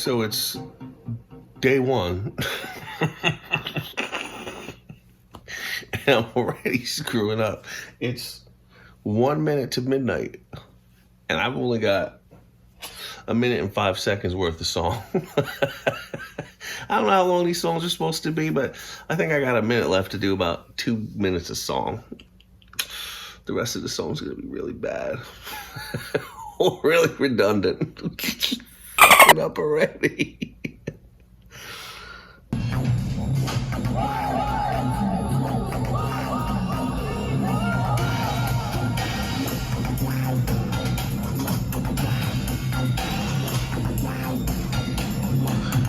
So it's day one. And I'm already screwing up. It's 1 minute to midnight. And I've only got a minute and 5 seconds worth of song. I don't know how long these songs are supposed to be, but I think I got a minute left to do about 2 minutes of song. The rest of the song's gonna be really bad. Or really redundant. Fucking up already.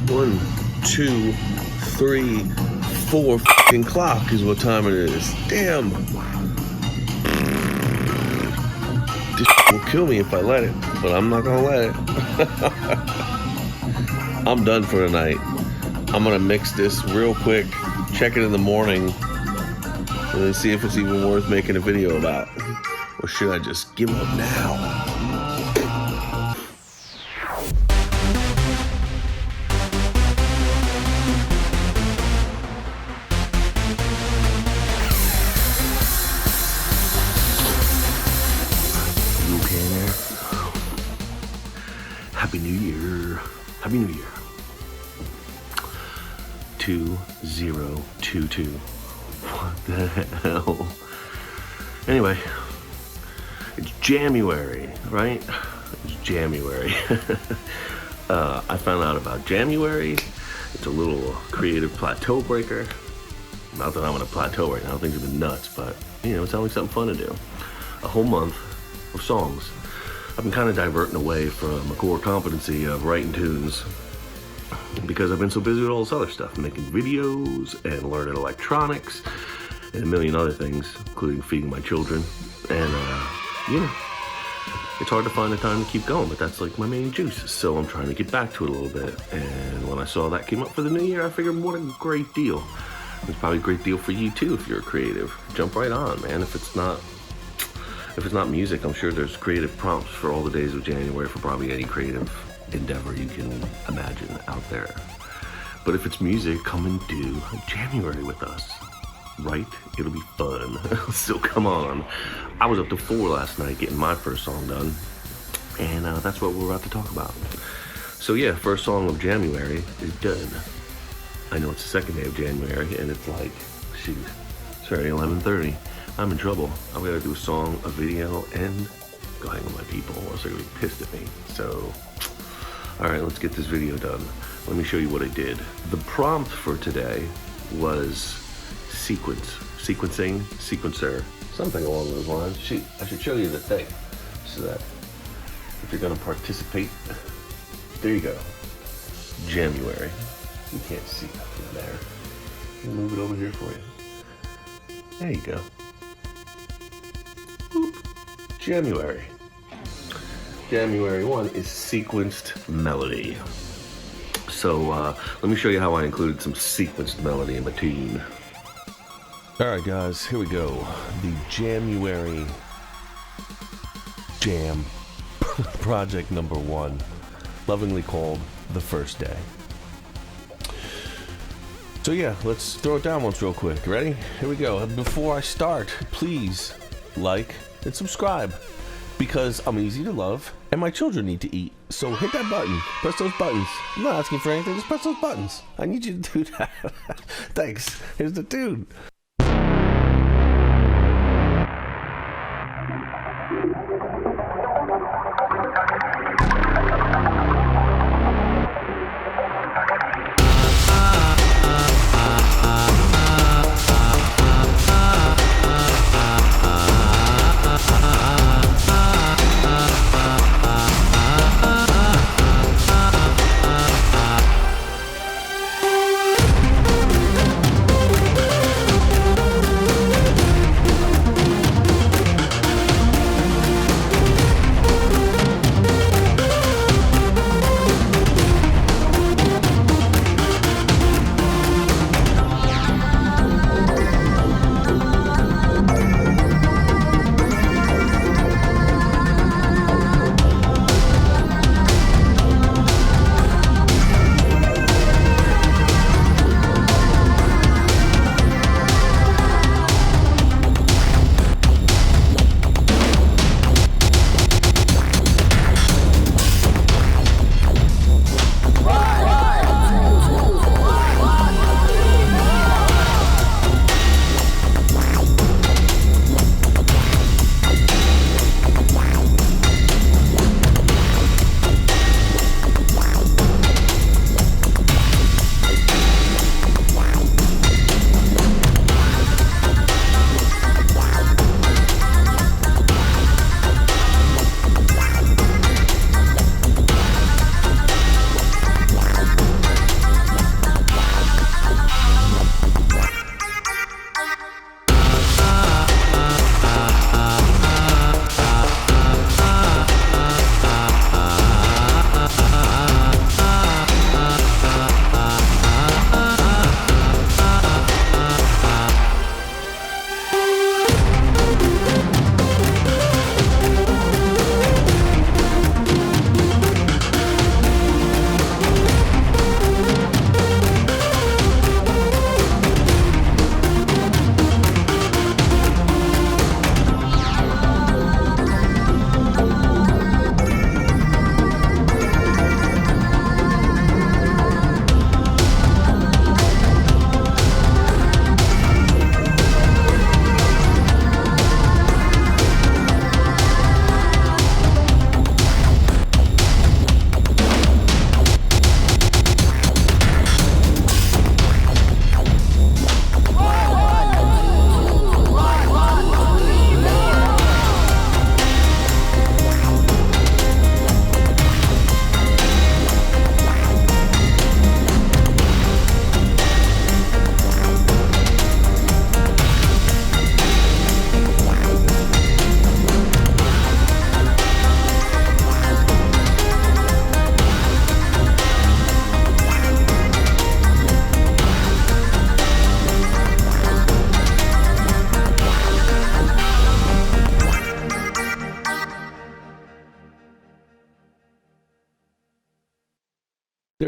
One, two, three, 4 fucking clock is what time it is. Damn. This will kill me if I let it, but I'm not gonna let it. I'm done for the night. I'm gonna mix this real quick, check it in the morning, and then see if it's even worth making a video about. Or should I just give up now? Happy New Year. Happy New Year. 2022. What the hell? Anyway, it's Jamuary, right? It's Jamuary. I found out about Jamuary. It's a little creative plateau breaker. Not that I'm on a plateau right now, things have been nuts, but you know, it sounds like something fun to do. A whole month of songs. I've been kind of diverting away from a core competency of writing tunes because I've been so busy with all this other stuff, making videos and learning electronics and a million other things, including feeding my children. And, you know, it's hard to find the time to keep going, but that's like my main juice. So I'm trying to get back to it a little bit. And when I saw that came up for the new year, I figured what a great deal. It's probably a great deal for you too if you're a creative. Jump right on, man. If it's not music, I'm sure there's creative prompts for all the days of January for probably any creative endeavor you can imagine out there. But if it's music, come and do January with us, right? It'll be fun. So come on. I was up to 4 last night getting my first song done, and that's what we're about to talk about. So yeah, first song of January is done. I know it's the second day of January, and it's like, shoot, it's already 11:30. I'm in trouble. I've got to do a song, a video, and go hang with my people, or else they're going to be pissed at me. So, alright, let's get this video done. Let me show you what I did. The prompt for today was sequencing, sequencer, something along those lines. Shoot, I should show you the thing, so that if you're going to participate, there you go. Jamuary. You can't see nothing there. Let me move it over here for you. There you go. Boop. Jamuary. Jamuary 1 is sequenced melody. So let me show you how I included some sequenced melody in my tune. Alright guys, here we go. The Jamuary Jam project number 1, lovingly called The First Day. So yeah, let's throw it down once real quick. Ready? Here we go. Before I start, please like and subscribe, because I'm easy to love and my children need to eat. So hit that button. Press those buttons. I'm not asking for anything. Just press those buttons. I need you to do that. Thanks. Here's the tune.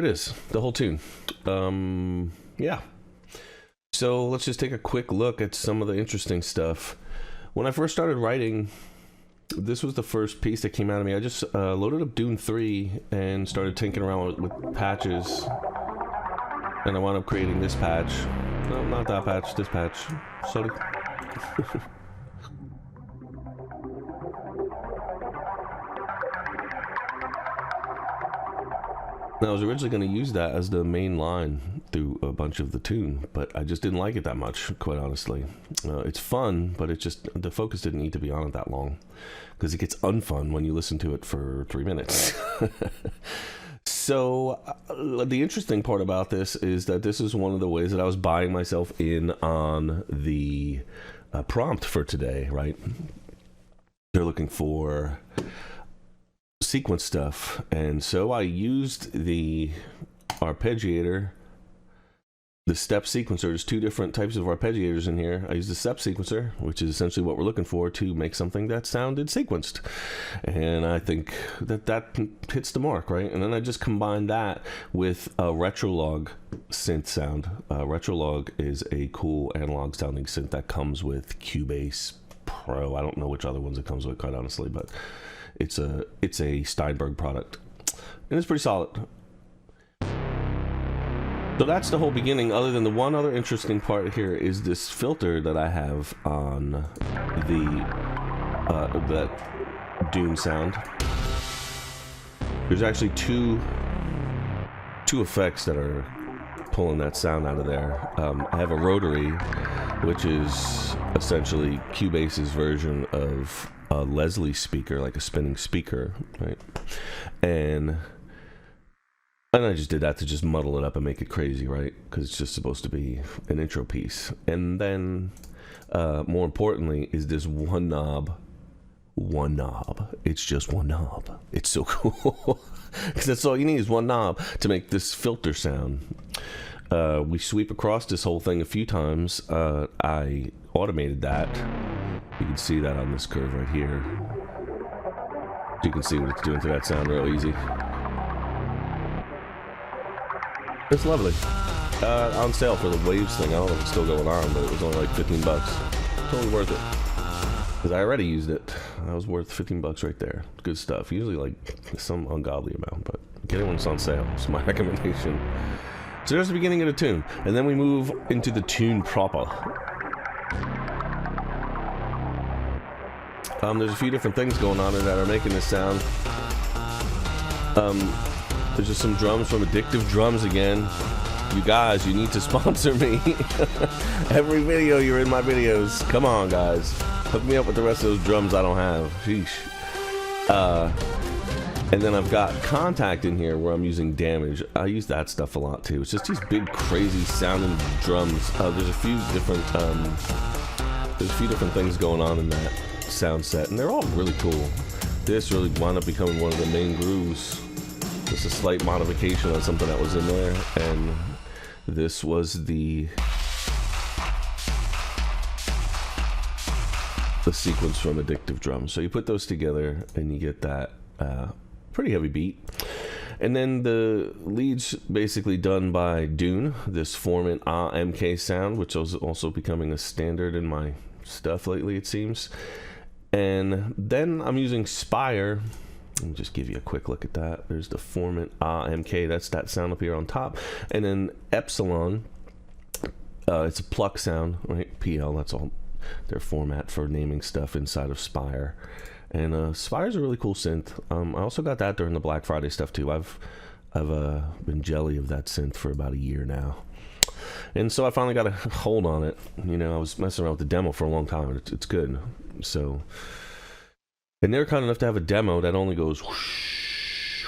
it is, the whole tune. Yeah. So let's just take a quick look at some of the interesting stuff. When I first started writing, this was the first piece that came out of me. I just loaded up Dune 3 and started tinkering around with patches. And I wound up creating this patch. No, not that patch, this patch. Sorry. Now, I was originally going to use that as the main line through a bunch of the tune, but I just didn't like it that much, quite honestly. It's fun, but it just, the focus didn't need to be on it that long, because it gets unfun when you listen to it for 3 minutes. So, the interesting part about this is that this is one of the ways that I was buying myself in on the prompt for today, right? They're looking for sequence stuff, and so I used the arpeggiator, the step sequencer. There's two different types of arpeggiators in here. I used the step sequencer, which is essentially what we're looking for to make something that sounded sequenced, and I think that hits the mark, right? And then I just combined that with a Retrolog synth sound. Retrolog is a cool analog sounding synth that comes with Cubase Pro. I don't know which other ones it comes with, quite honestly, but it's a Steinberg product, and it's pretty solid. So that's the whole beginning, other than the one other interesting part here is this filter that I have on the that Dune sound. There's actually two effects that are pulling that sound out of there. I have a rotary, which is essentially Cubase's version of a Leslie speaker, like a spinning speaker, right? And I just did that to just muddle it up and make it crazy, right? Because it's just supposed to be an intro piece. And then, more importantly, is this one knob. It's just one knob. It's so cool. Because that's all you need is one knob to make this filter sound. We sweep across this whole thing a few times. I automated that. You can see that on this curve right here. You can see what it's doing to that sound real easy. It's lovely. On sale for the Waves thing. I don't know if it's still going on, but it was only like $15. Totally worth it. Because I already used it. That was worth $15 right there. Good stuff. Usually like some ungodly amount, but get it when it's on sale. It's my recommendation. So there's the beginning of the tune. And then we move into the tune proper. There's a few different things going on in that are making this sound. There's just some drums from Addictive Drums again. You guys, you need to sponsor me. Every video, you're in my videos. Come on, guys. Hook me up with the rest of those drums I don't have. Sheesh. And then I've got Contact in here where I'm using Damage. I use that stuff a lot too. It's just these big, crazy sounding drums. There's a few different things going on in that sound set, and they're all really cool. This really wound up becoming one of the main grooves. Just a slight modification on something that was in there, and this was the sequence from Addictive Drums. So you put those together and you get that pretty heavy beat. And then the lead's basically done by Dune, this Foreman MK sound, which is also becoming a standard in my stuff lately, it seems. And then I'm using Spire. Let me just give you a quick look at that. There's the Foreman MK. That's that sound up here on top. And then Epsilon. It's a pluck sound, right? PL. That's all their format for naming stuff inside of Spire. And Spire's a really cool synth. I also got that during the Black Friday stuff too. I've been jelly of that synth for about a year now. And so I finally got a hold on it. You know, I was messing around with the demo for a long time. It's good. So, and they're kind enough to have a demo that only goes whoosh,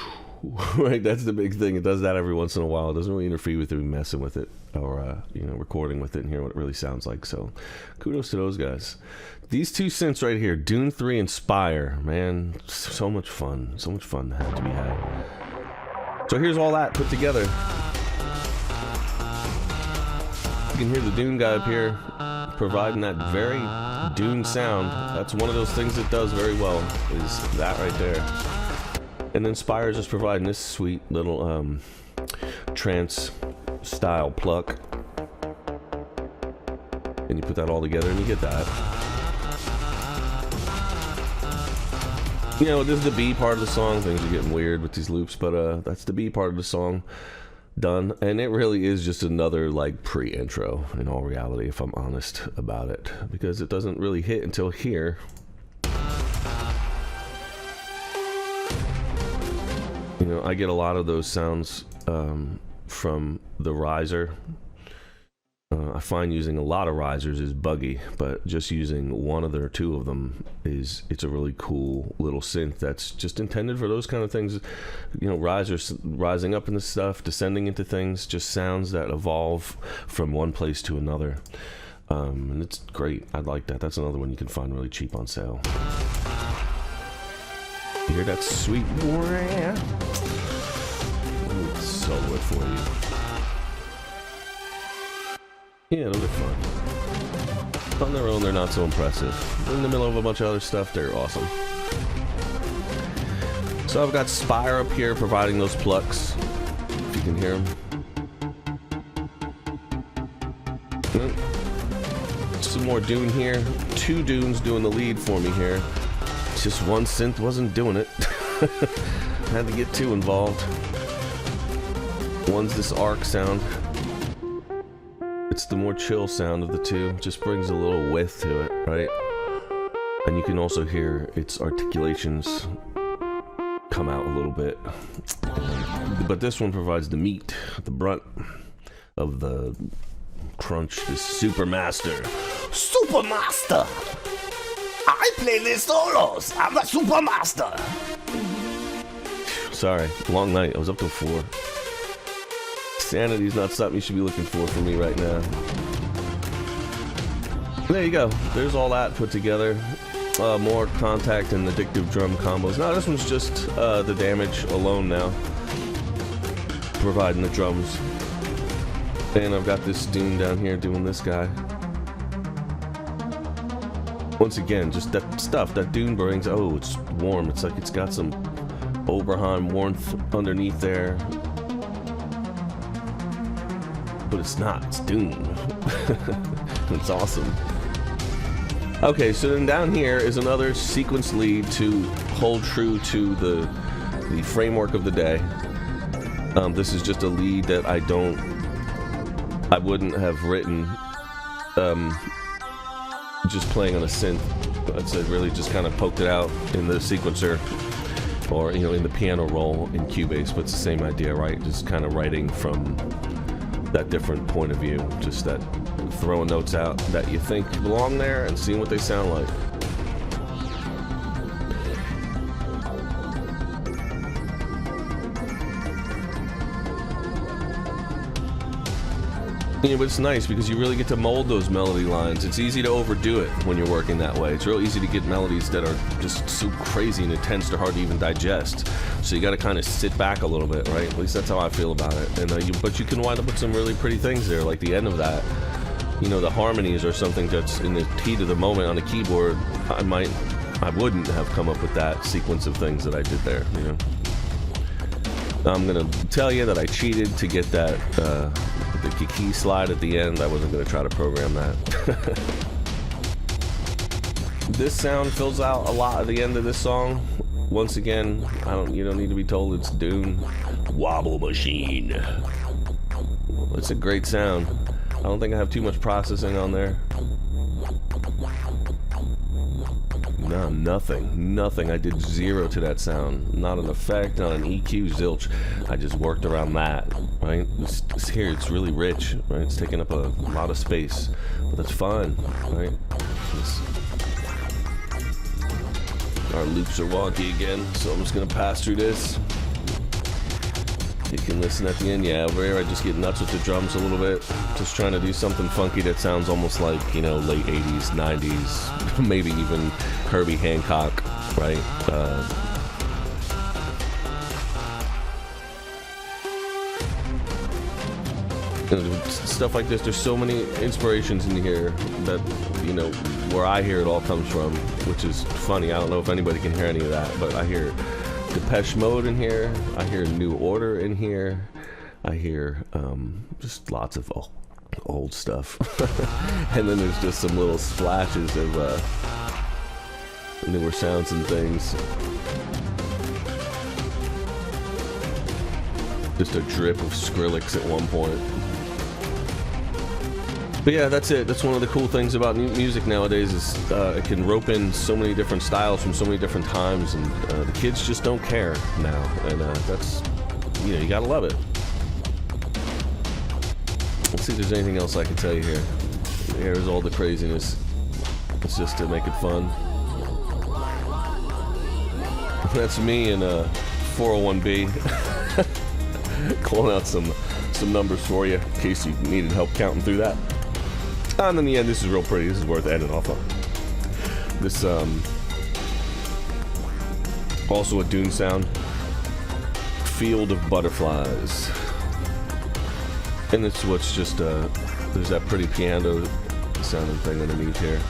right? That's the big thing. It does that every once in a while. It doesn't really interfere with you messing with it or recording with it and hear what it really sounds like. So, kudos to those guys. These two synths right here, Dune 3 and Spire, man, so much fun. So much fun had to be had. So here's all that put together. You can hear the Dune guy up here providing that very Dune sound. That's one of those things it does very well, is that right there. And then Spire is just providing this sweet little trance style pluck. And you put that all together and you get that. You know, this is the B part of the song. Things are getting weird with these loops, but that's the B part of the song done. And it really is just another like pre-intro in all reality, if I'm honest about it, because it doesn't really hit until here. You know, I get a lot of those sounds from the riser. I find using a lot of risers is buggy, but just using one of or two of them it's a really cool little synth that's just intended for those kind of things. You know, risers rising up into stuff, descending into things, just sounds that evolve from one place to another. And it's great. I like that. That's another one you can find really cheap on sale. You hear that sweet? It's so good for you. Yeah, those are fun. On their own, they're not so impressive. In the middle of a bunch of other stuff, they're awesome. So I've got Spire up here providing those plucks, if you can hear them. Some more Dune here. 2 Dunes doing the lead for me here. Just one synth wasn't doing it. Had to get 2 involved. One's this arc sound. It's the more chill sound of the 2. Just brings a little width to it, right? And you can also hear its articulations come out a little bit. But this one provides the meat, the brunt of the crunch, this Super Master. Super Master! I play the solos! I'm a Super Master! Sorry, long night. I was up till 4. Sanity's not something you should be looking for me right now. There you go. There's all that put together. More contact and addictive drum combos. Now this one's just the damage alone now, providing the drums. And I've got this Dune down here doing this guy. Once again, just that stuff that Dune brings. Oh, it's warm. It's like it's got some Oberheim warmth underneath there. But it's not. It's Dune. It's awesome. Okay, so then down here is another sequence lead to hold true to the framework of the day. This is just a lead that I wouldn't have written just playing on a synth. I really just kind of poked it out in the sequencer, or in the piano roll in Cubase. But it's the same idea, right? Just kind of writing from that different point of view, just that throwing notes out that you think belong there and seeing what they sound like. Yeah, but it's nice because you really get to mold those melody lines. It's easy to overdo it when you're working that way. It's real easy to get melodies that are just so crazy and intense they're hard to even digest. So you got to kind of sit back a little bit, right? At least that's how I feel about it. And but you can wind up with some really pretty things there, like the end of that. The harmonies or something that's in the heat of the moment on the keyboard. I wouldn't have come up with that sequence of things that I did there. I'm gonna tell you that I cheated to get that. The key slide at the end. I wasn't going to try to program that. This sound fills out a lot at the end of this song. Once again, you don't need to be told it's Dune. Wobble machine. It's a great sound. I don't think I have too much processing on there. No, nothing. I did 0 to that sound. Not an effect, not an EQ, zilch. I just worked around that, right? Here, it's really rich, right? It's taking up a lot of space, but that's fine, right? Our loops are wonky again, so I'm just gonna pass through this. You can listen at the end. Yeah, over here I just get nuts with the drums a little bit. Just trying to do something funky that sounds almost like, late 80s, 90s, maybe even Herbie Hancock, right? Stuff like this. There's so many inspirations in here that, where I hear it all comes from, which is funny. I don't know if anybody can hear any of that, but I hear Depeche Mode in here. I hear New Order in here. I hear just lots of old stuff. And then there's just some little splashes of newer sounds and things. Just a drip of Skrillex at one point. But yeah, that's it. That's one of the cool things about music nowadays is it can rope in so many different styles from so many different times, and the kids just don't care now. And that's, you gotta love it. Let's see if there's anything else I can tell you here. Here's all the craziness. It's just to make it fun. That's me in a 401B. Calling out some numbers for you in case you needed help counting through that. And in the end, this is real pretty. This is worth ending off of. This also a Dune sound. Field of Butterflies. And it's what's just there's that pretty piano sounding thing underneath here.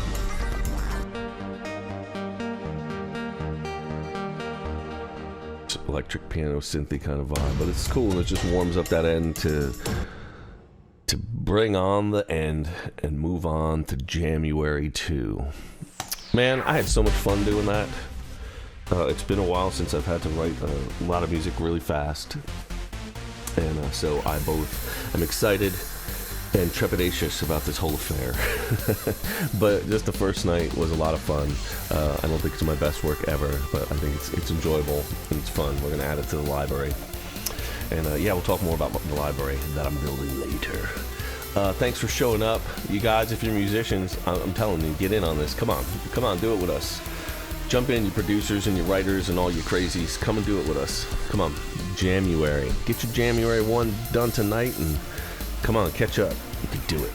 Electric piano synthy kind of vibe, but it's cool and it just warms up that end to bring on the end and move on to Jamuary 2. Man, I had so much fun doing that. It's been a while since I've had to write a lot of music really fast, and so I both am excited and trepidatious about this whole affair. But just the first night was a lot of fun. I don't think it's my best work ever, but I think it's enjoyable and it's fun. We're gonna add it to the library, and yeah, we'll talk more about the library that I'm building later. Thanks for showing up, you guys. If you're musicians, I'm telling you, get in on this. Come on, do it with us. Jump in, you producers and your writers and all you crazies. Come and do it with us. Come on, Jamuary. Get your Jamuary 1 done tonight and come on, catch up. You can do it.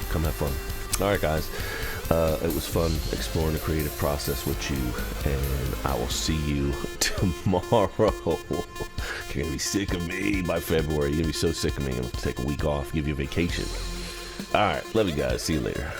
Come have fun. All right, guys. It was fun exploring the creative process with you, and I will see you tomorrow. You're gonna be sick of me by February. You're gonna be so sick of me. I'm gonna take a week off, give you a vacation. All right, love you guys. See you later.